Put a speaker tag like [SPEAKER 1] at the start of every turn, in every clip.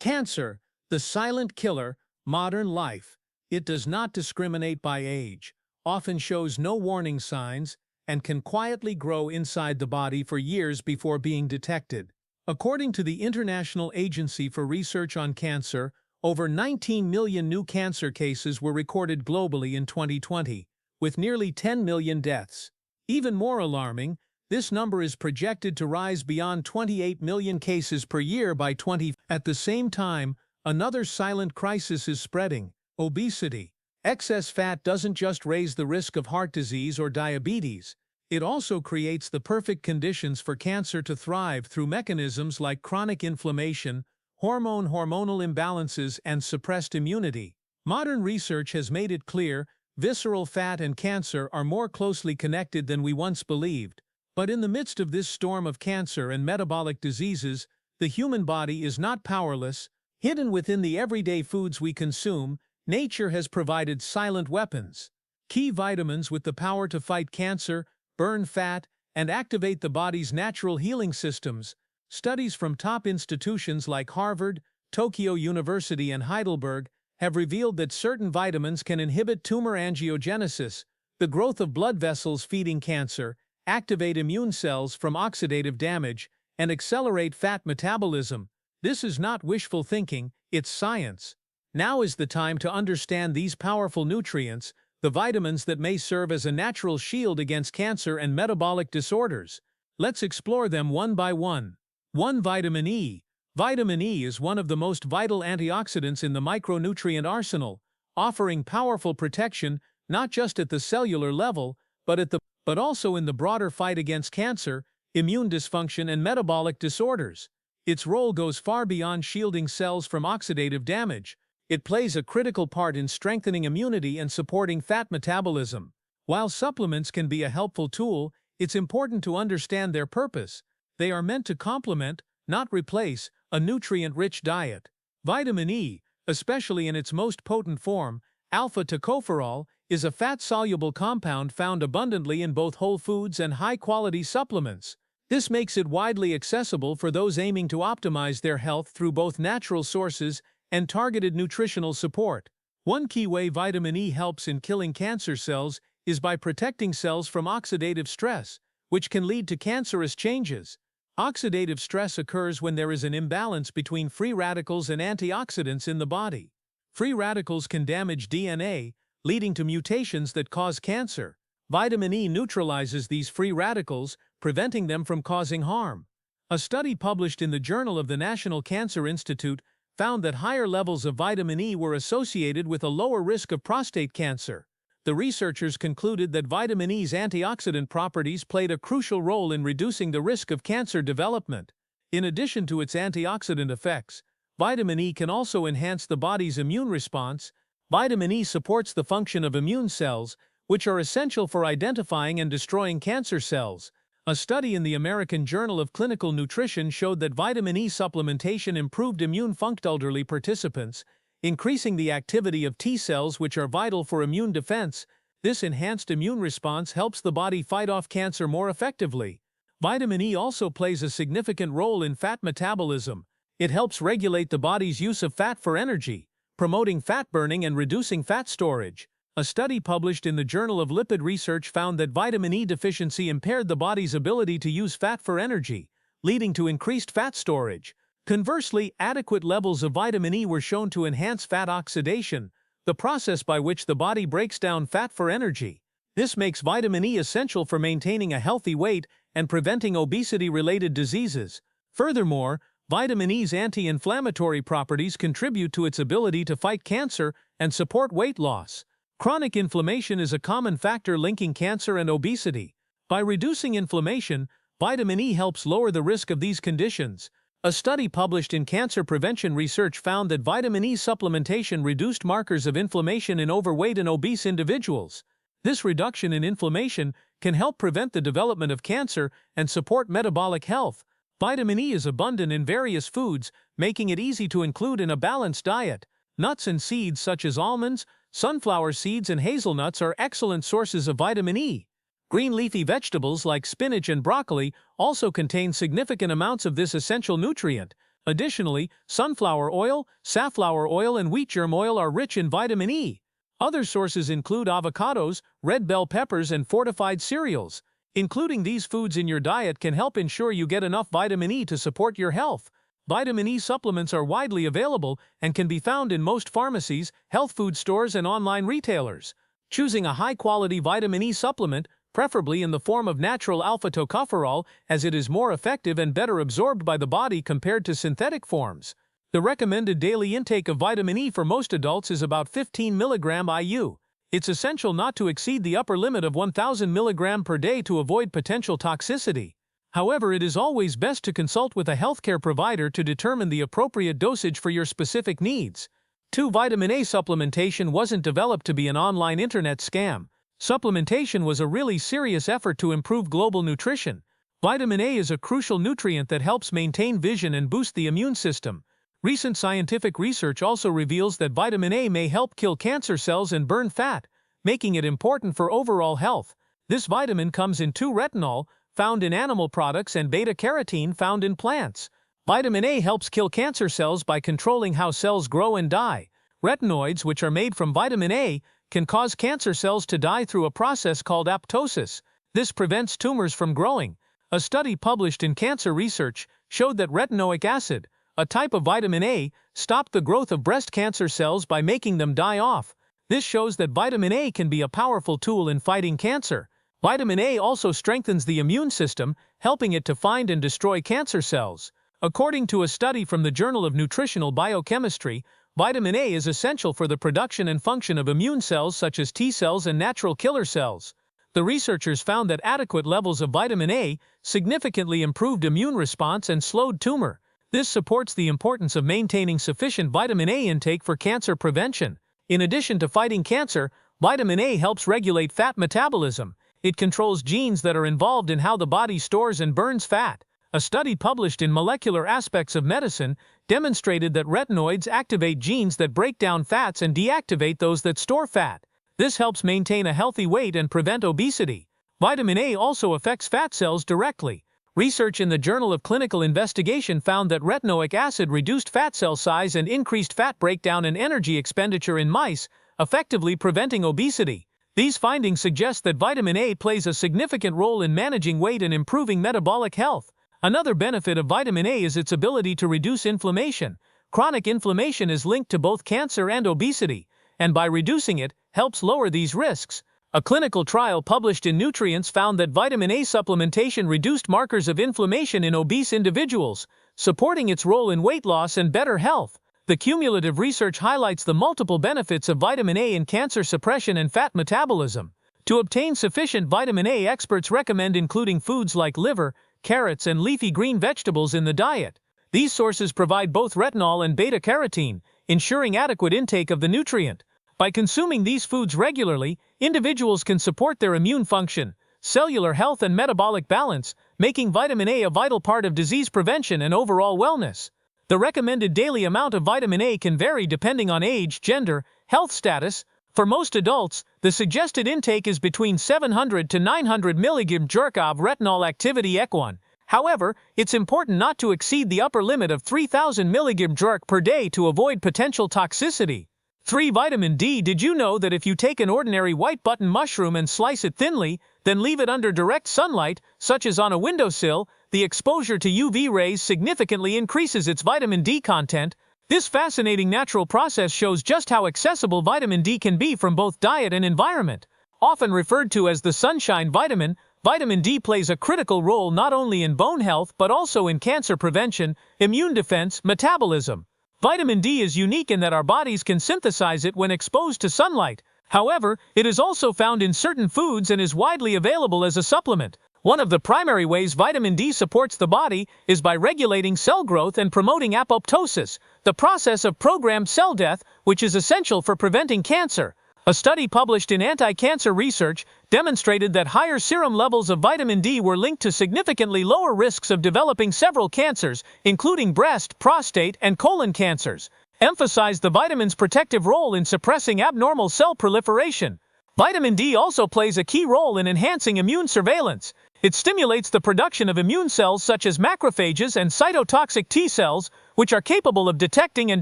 [SPEAKER 1] Cancer, the silent killer, modern life. It does not discriminate by age, often shows no warning signs, and can quietly grow inside the body for years before being detected. According to the International Agency for Research on Cancer, over 19 million new cancer cases were recorded globally in 2020, with nearly 10 million deaths. Even more alarming, this number is projected to rise beyond 28 million cases per year by 2050. At the same time, another silent crisis is spreading: obesity. Excess fat doesn't just raise the risk of heart disease or diabetes, it also creates the perfect conditions for cancer to thrive through mechanisms like chronic inflammation, hormonal imbalances, and suppressed immunity. Modern research has made it clear visceral fat and cancer are more closely connected than we once believed. But in the midst of this storm of cancer and metabolic diseases, the human body is not powerless. Hidden within the everyday foods we consume, nature has provided silent weapons. Key vitamins with the power to fight cancer, burn fat, and activate the body's natural healing systems. Studies from top institutions like Harvard, Tokyo University, and Heidelberg have revealed that certain vitamins can inhibit tumor angiogenesis, the growth of blood vessels feeding cancer, activate immune cells from oxidative damage, and accelerate fat metabolism. This is not wishful thinking, it's science. Now is the time to understand these powerful nutrients, the vitamins that may serve as a natural shield against cancer and metabolic disorders. Let's explore them one by one. 1. Vitamin E. Vitamin E is one of the most vital antioxidants in the micronutrient arsenal, offering powerful protection not just at the cellular level, but also in the broader fight against cancer, immune dysfunction, and metabolic disorders. Its role goes far beyond shielding cells from oxidative damage. It plays a critical part in strengthening immunity and supporting fat metabolism. While supplements can be a helpful tool, it's important to understand their purpose. They are meant to complement, not replace, a nutrient-rich diet. Vitamin E, especially in its most potent form, alpha-tocopherol, is a fat-soluble compound found abundantly in both whole foods and high-quality supplements. This makes it widely accessible for those aiming to optimize their health through both natural sources and targeted nutritional support. One key way vitamin E helps in killing cancer cells is by protecting cells from oxidative stress, which can lead to cancerous changes. Oxidative stress occurs when there is an imbalance between free radicals and antioxidants in the body. Free radicals can damage DNA, leading to mutations that cause cancer. Vitamin E neutralizes these free radicals, preventing them from causing harm. A study published in the Journal of the National Cancer Institute found that higher levels of vitamin E were associated with a lower risk of prostate cancer. The researchers concluded that vitamin E's antioxidant properties played a crucial role in reducing the risk of cancer development. In addition to its antioxidant effects, vitamin E can also enhance the body's immune response. Vitamin E supports the function of immune cells, which are essential for identifying and destroying cancer cells. A study in the American Journal of Clinical Nutrition showed that vitamin E supplementation improved immune function in elderly participants, increasing the activity of T cells, which are vital for immune defense. This enhanced immune response helps the body fight off cancer more effectively. Vitamin E also plays a significant role in fat metabolism. It helps regulate the body's use of fat for energy, promoting fat burning and reducing fat storage. A study published in the Journal of Lipid Research found that vitamin E deficiency impaired the body's ability to use fat for energy, leading to increased fat storage. Conversely, adequate levels of vitamin E were shown to enhance fat oxidation, the process by which the body breaks down fat for energy. This makes vitamin E essential for maintaining a healthy weight and preventing obesity-related diseases. Furthermore, vitamin E's anti-inflammatory properties contribute to its ability to fight cancer and support weight loss. Chronic inflammation is a common factor linking cancer and obesity. By reducing inflammation, vitamin E helps lower the risk of these conditions. A study published in Cancer Prevention Research found that vitamin E supplementation reduced markers of inflammation in overweight and obese individuals. This reduction in inflammation can help prevent the development of cancer and support metabolic health. Vitamin E is abundant in various foods, making it easy to include in a balanced diet. Nuts and seeds such as almonds, sunflower seeds, and hazelnuts are excellent sources of vitamin E. Green leafy vegetables like spinach and broccoli also contain significant amounts of this essential nutrient. Additionally, sunflower oil, safflower oil, and wheat germ oil are rich in vitamin E. Other sources include avocados, red bell peppers, and fortified cereals. Including these foods in your diet can help ensure you get enough vitamin E to support your health. Vitamin E supplements are widely available and can be found in most pharmacies, health food stores, and online retailers. Choosing a high-quality vitamin E supplement, preferably in the form of natural alpha-tocopherol, as it is more effective and better absorbed by the body compared to synthetic forms. The recommended daily intake of vitamin E for most adults is about 15 mg IU. It's essential not to exceed the upper limit of 1,000 mg per day to avoid potential toxicity. However, it is always best to consult with a healthcare provider to determine the appropriate dosage for your specific needs. 2. Vitamin A supplementation wasn't developed to be an online internet scam. Supplementation was a really serious effort to improve global nutrition. Vitamin A is a crucial nutrient that helps maintain vision and boost the immune system. Recent scientific research also reveals that vitamin A may help kill cancer cells and burn fat, making it important for overall health. This vitamin comes in 2-retinol, found in animal products, and beta-carotene, found in plants. Vitamin A helps kill cancer cells by controlling how cells grow and die. Retinoids, which are made from vitamin A, can cause cancer cells to die through a process called apoptosis. This prevents tumors from growing. A study published in Cancer Research showed that retinoic acid, a type of vitamin A, stopped the growth of breast cancer cells by making them die off. This shows that vitamin A can be a powerful tool in fighting cancer. Vitamin A also strengthens the immune system, helping it to find and destroy cancer cells. According to a study from the Journal of Nutritional Biochemistry, vitamin A is essential for the production and function of immune cells such as T cells and natural killer cells. The researchers found that adequate levels of vitamin A significantly improved immune response and slowed tumor. This supports the importance of maintaining sufficient vitamin A intake for cancer prevention. In addition to fighting cancer, vitamin A helps regulate fat metabolism. It controls genes that are involved in how the body stores and burns fat. A study published in Molecular Aspects of Medicine demonstrated that retinoids activate genes that break down fats and deactivate those that store fat. This helps maintain a healthy weight and prevent obesity. Vitamin A also affects fat cells directly. Research in the Journal of Clinical Investigation found that retinoic acid reduced fat cell size and increased fat breakdown and energy expenditure in mice, effectively preventing obesity. These findings suggest that vitamin A plays a significant role in managing weight and improving metabolic health. Another benefit of vitamin A is its ability to reduce inflammation. Chronic inflammation is linked to both cancer and obesity, and by reducing it, helps lower these risks. A clinical trial published in Nutrients found that vitamin A supplementation reduced markers of inflammation in obese individuals, supporting its role in weight loss and better health. The cumulative research highlights the multiple benefits of vitamin A in cancer suppression and fat metabolism. To obtain sufficient vitamin A, experts recommend including foods like liver, carrots, and leafy green vegetables in the diet. These sources provide both retinol and beta-carotene, ensuring adequate intake of the nutrient. By consuming these foods regularly, individuals can support their immune function, cellular health, and metabolic balance, making vitamin A a vital part of disease prevention and overall wellness. The recommended daily amount of vitamin A can vary depending on age, gender, health status. For most adults, the suggested intake is between 700 to 900 mg of retinol activity Eq1. However, it's important not to exceed the upper limit of 3,000 mg per day to avoid potential toxicity. 3. Vitamin D. Did you know that if you take an ordinary white button mushroom and slice it thinly, then leave it under direct sunlight, such as on a windowsill, the exposure to UV rays significantly increases its vitamin D content? This fascinating natural process shows just how accessible vitamin D can be from both diet and environment. Often referred to as the sunshine vitamin, vitamin D plays a critical role not only in bone health but also in cancer prevention, immune defense, metabolism. Vitamin D is unique in that our bodies can synthesize it when exposed to sunlight. However, it is also found in certain foods and is widely available as a supplement. One of the primary ways vitamin D supports the body is by regulating cell growth and promoting apoptosis, the process of programmed cell death, which is essential for preventing cancer. A study published in Anti-Cancer Research demonstrated that higher serum levels of vitamin D were linked to significantly lower risks of developing several cancers, including breast, prostate, and colon cancers. Emphasized the vitamin's protective role in suppressing abnormal cell proliferation. Vitamin D also plays a key role in enhancing immune surveillance. It stimulates the production of immune cells such as macrophages and cytotoxic T cells, which are capable of detecting and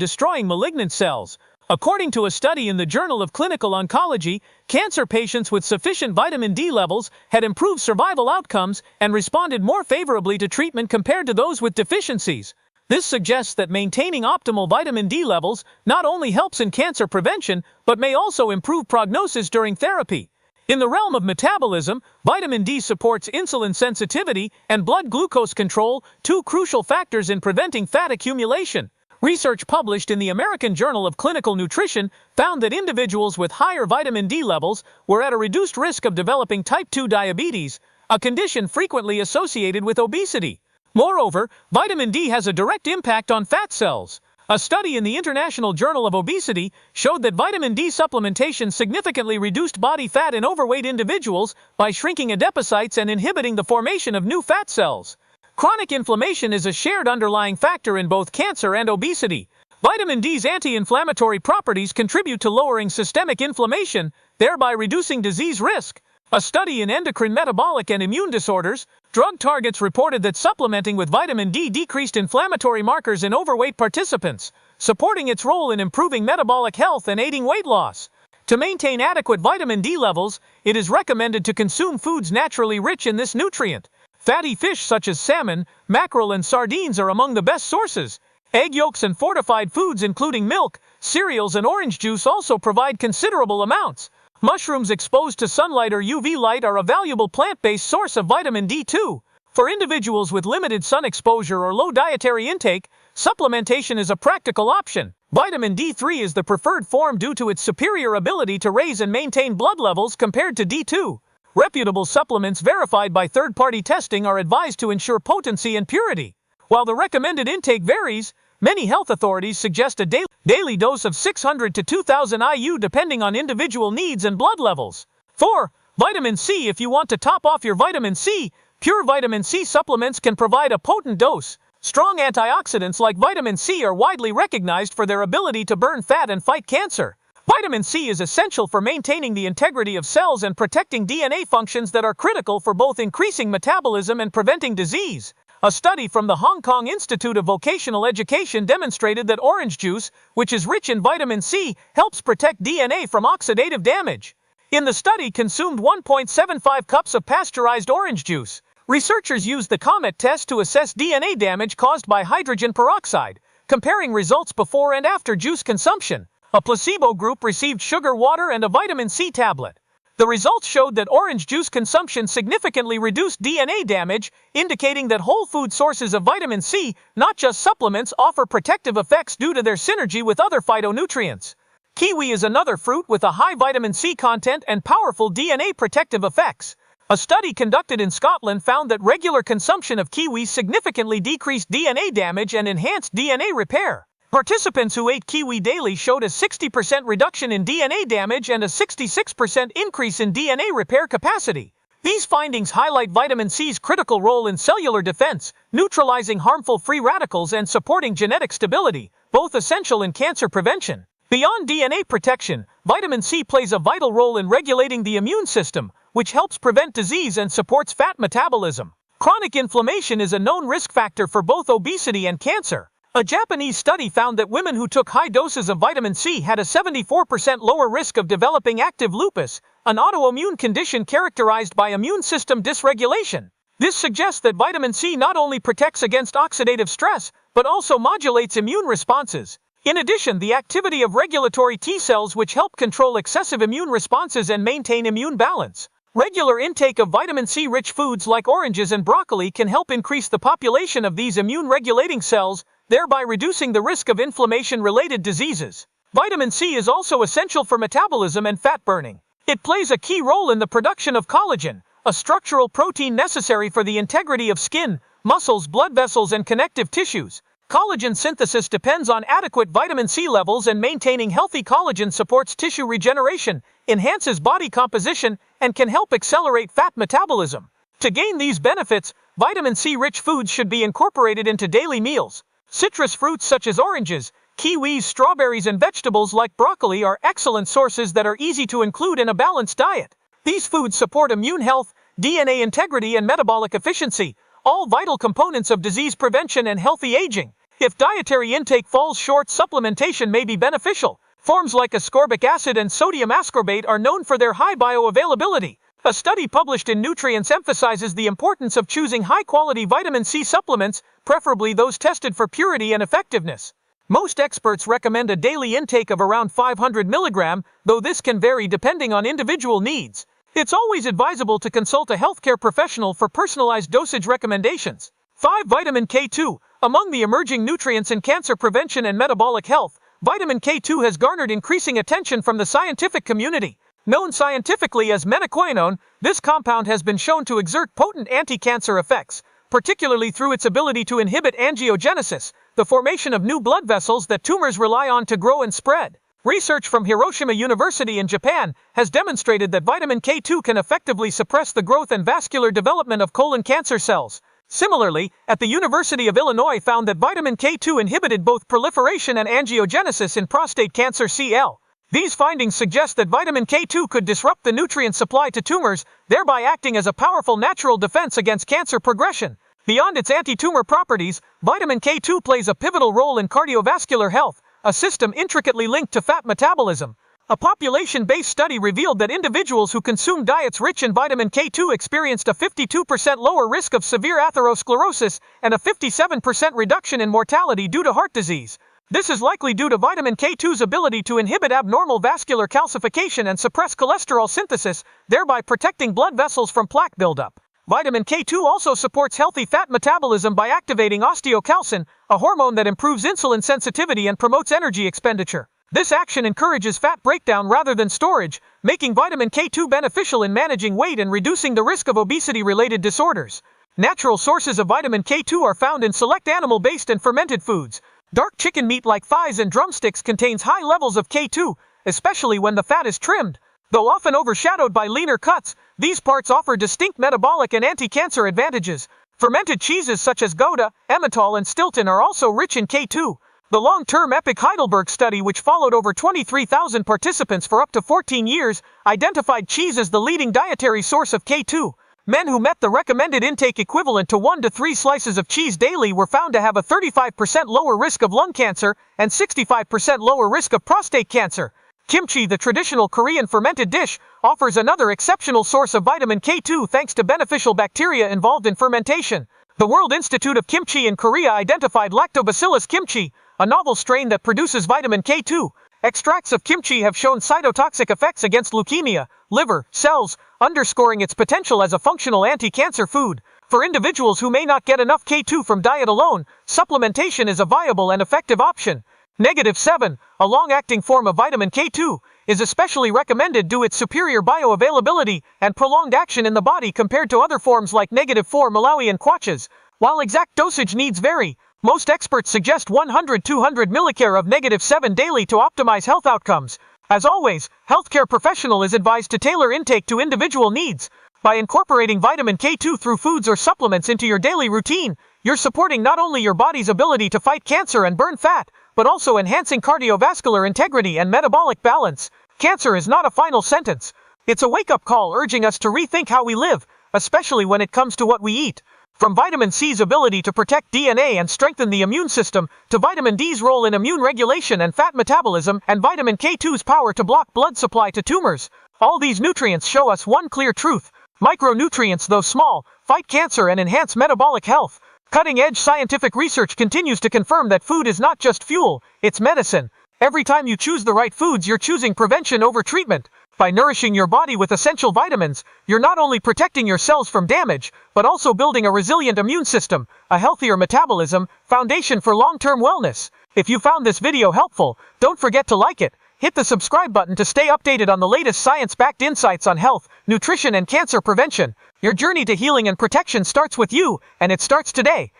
[SPEAKER 1] destroying malignant cells. According to a study in the Journal of Clinical Oncology, cancer patients with sufficient vitamin D levels had improved survival outcomes and responded more favorably to treatment compared to those with deficiencies. This suggests that maintaining optimal vitamin D levels not only helps in cancer prevention, but may also improve prognosis during therapy. In the realm of metabolism, vitamin D supports insulin sensitivity and blood glucose control, two crucial factors in preventing fat accumulation. Research published in the American Journal of Clinical Nutrition found that individuals with higher vitamin D levels were at a reduced risk of developing type 2 diabetes, a condition frequently associated with obesity. Moreover, vitamin D has a direct impact on fat cells. A study in the International Journal of Obesity showed that vitamin D supplementation significantly reduced body fat in overweight individuals by shrinking adipocytes and inhibiting the formation of new fat cells. Chronic inflammation is a shared underlying factor in both cancer and obesity. Vitamin D's anti-inflammatory properties contribute to lowering systemic inflammation, thereby reducing disease risk. A study in endocrine metabolic and immune disorders, drug targets reported that supplementing with vitamin D decreased inflammatory markers in overweight participants, supporting its role in improving metabolic health and aiding weight loss. To maintain adequate vitamin D levels, it is recommended to consume foods naturally rich in this nutrient. Fatty fish such as salmon, mackerel, and sardines are among the best sources. Egg yolks and fortified foods including milk, cereals, and orange juice also provide considerable amounts. Mushrooms exposed to sunlight or UV light are a valuable plant-based source of vitamin D2. For individuals with limited sun exposure or low dietary intake, supplementation is a practical option. Vitamin D3 is the preferred form due to its superior ability to raise and maintain blood levels compared to D2. Reputable supplements verified by third-party testing are advised to ensure potency and purity. While the recommended intake varies, many health authorities suggest a daily dose of 600 to 2000 IU depending on individual needs and blood levels. 4. Vitamin C. If you want to top off your vitamin C, pure vitamin C supplements can provide a potent dose. Strong antioxidants like vitamin C are widely recognized for their ability to burn fat and fight cancer. Vitamin C is essential for maintaining the integrity of cells and protecting DNA functions that are critical for both increasing metabolism and preventing disease. A study from the Hong Kong Institute of Vocational Education demonstrated that orange juice, which is rich in vitamin C, helps protect DNA from oxidative damage. In the study consumed 1.75 cups of pasteurized orange juice. Researchers used the COMET test to assess DNA damage caused by hydrogen peroxide, comparing results before and after juice consumption. A placebo group received sugar water and a vitamin C tablet. The results showed that orange juice consumption significantly reduced DNA damage, indicating that whole food sources of vitamin C, not just supplements, offer protective effects due to their synergy with other phytonutrients. Kiwi is another fruit with a high vitamin C content and powerful DNA protective effects. A study conducted in Scotland found that regular consumption of kiwi significantly decreased DNA damage and enhanced DNA repair. Participants who ate kiwi daily showed a 60% reduction in DNA damage and a 66% increase in DNA repair capacity. These findings highlight vitamin C's critical role in cellular defense, neutralizing harmful free radicals and supporting genetic stability, both essential in cancer prevention. Beyond DNA protection, vitamin C plays a vital role in regulating the immune system, which helps prevent disease and supports fat metabolism. Chronic inflammation is a known risk factor for both obesity and cancer. A Japanese study found that women who took high doses of vitamin C had a 74% lower risk of developing active lupus, an autoimmune condition characterized by immune system dysregulation. This suggests that vitamin C not only protects against oxidative stress, but also modulates immune responses. In addition, the activity of regulatory T cells which help control excessive immune responses and maintain immune balance. Regular intake of vitamin C-rich foods like oranges and broccoli can help increase the population of these immune-regulating cells, thereby reducing the risk of inflammation-related diseases. Vitamin C is also essential for metabolism and fat burning. It plays a key role in the production of collagen, a structural protein necessary for the integrity of skin, muscles, blood vessels, and connective tissues. Collagen synthesis depends on adequate vitamin C levels, and maintaining healthy collagen supports tissue regeneration, enhances body composition, and can help accelerate fat metabolism. To gain these benefits, vitamin C-rich foods should be incorporated into daily meals. Citrus fruits such as oranges, kiwis, strawberries, and vegetables like broccoli are excellent sources that are easy to include in a balanced diet. These foods support immune health, DNA integrity, and metabolic efficiency, all vital components of disease prevention and healthy aging.
[SPEAKER 2] If dietary intake falls short, supplementation may be beneficial. Forms like ascorbic acid and sodium ascorbate are known for their high bioavailability. A study published in Nutrients emphasizes the importance of choosing high-quality vitamin C supplements, preferably those tested for purity and effectiveness. Most experts recommend a daily intake of around 500 mg, though this can vary depending on individual needs. It's always advisable to consult a healthcare professional for personalized dosage recommendations. 5. Vitamin K2. Among the emerging nutrients in cancer prevention and metabolic health, vitamin K2 has garnered increasing attention from the scientific community. Known scientifically as menaquinone, this compound has been shown to exert potent anti-cancer effects, particularly through its ability to inhibit angiogenesis, the formation of new blood vessels that tumors rely on to grow and spread. Research from Hiroshima University in Japan has demonstrated that vitamin K2 can effectively suppress the growth and vascular development of colon cancer cells. Similarly, at the University of Illinois found that vitamin K2 inhibited both proliferation and angiogenesis in prostate cancer CL. These findings suggest that vitamin K2 could disrupt the nutrient supply to tumors, thereby acting as a powerful natural defense against cancer progression. Beyond its anti-tumor properties, vitamin K2 plays a pivotal role in cardiovascular health, a system intricately linked to fat metabolism. A population-based study revealed that individuals who consumed diets rich in vitamin K2 experienced a 52% lower risk of severe atherosclerosis and a 57% reduction in mortality due to heart disease. This is likely due to vitamin K2's ability to inhibit abnormal vascular calcification and suppress cholesterol synthesis, thereby protecting blood vessels from plaque buildup. Vitamin K2 also supports healthy fat metabolism by activating osteocalcin, a hormone that improves insulin sensitivity and promotes energy expenditure. This action encourages fat breakdown rather than storage, making vitamin K2 beneficial in managing weight and reducing the risk of obesity-related disorders. Natural sources of vitamin K2 are found in select animal-based and fermented foods. Dark chicken meat like thighs and drumsticks contains high levels of K2, especially when the fat is trimmed. Though often overshadowed by leaner cuts, these parts offer distinct metabolic and anti-cancer advantages. Fermented cheeses such as Gouda, Emmental, and Stilton are also rich in K2. The long-term EPIC Heidelberg study, which followed over 23,000 participants for up to 14 years, identified cheese as the leading dietary source of K2. Men who met the recommended intake equivalent to 1 to 3 slices of cheese daily were found to have a 35% lower risk of lung cancer and 65% lower risk of prostate cancer. Kimchi, the traditional Korean fermented dish, offers another exceptional source of vitamin K2 thanks to beneficial bacteria involved in fermentation. The World Institute of Kimchi in Korea identified Lactobacillus kimchi, a novel strain that produces vitamin K2. Extracts of kimchi have shown cytotoxic effects against leukemia, liver cells, underscoring its potential as a functional anti-cancer food. For individuals who may not get enough K2 from diet alone, supplementation is a viable and effective option. -7, a long-acting form of vitamin K2, is especially recommended due to its superior bioavailability and prolonged action in the body compared to other forms like -4 Malawi and Quachas. While exact dosage needs vary, most experts suggest 100-200 mg of -7 daily to optimize health outcomes. As always, healthcare professional is advised to tailor intake to individual needs. By incorporating vitamin K2 through foods or supplements into your daily routine, you're supporting not only your body's ability to fight cancer and burn fat, but also enhancing cardiovascular integrity and metabolic balance. Cancer is not a final sentence. It's a wake-up call urging us to rethink how we live, especially when it comes to what we eat. From vitamin C's ability to protect DNA and strengthen the immune system, to vitamin D's role in immune regulation and fat metabolism, and vitamin K2's power to block blood supply to tumors. All these nutrients show us one clear truth. Micronutrients, though small, fight cancer and enhance metabolic health. Cutting-edge scientific research continues to confirm that food is not just fuel, it's medicine. Every time you choose the right foods, you're choosing prevention over treatment. By nourishing your body with essential vitamins, you're not only protecting your cells from damage, but also building a resilient immune system, a healthier metabolism, foundation for long-term wellness. If you found this video helpful, don't forget to like it. Hit the subscribe button to stay updated on the latest science-backed insights on health, nutrition, and cancer prevention. Your journey to healing and protection starts with you, and it starts today.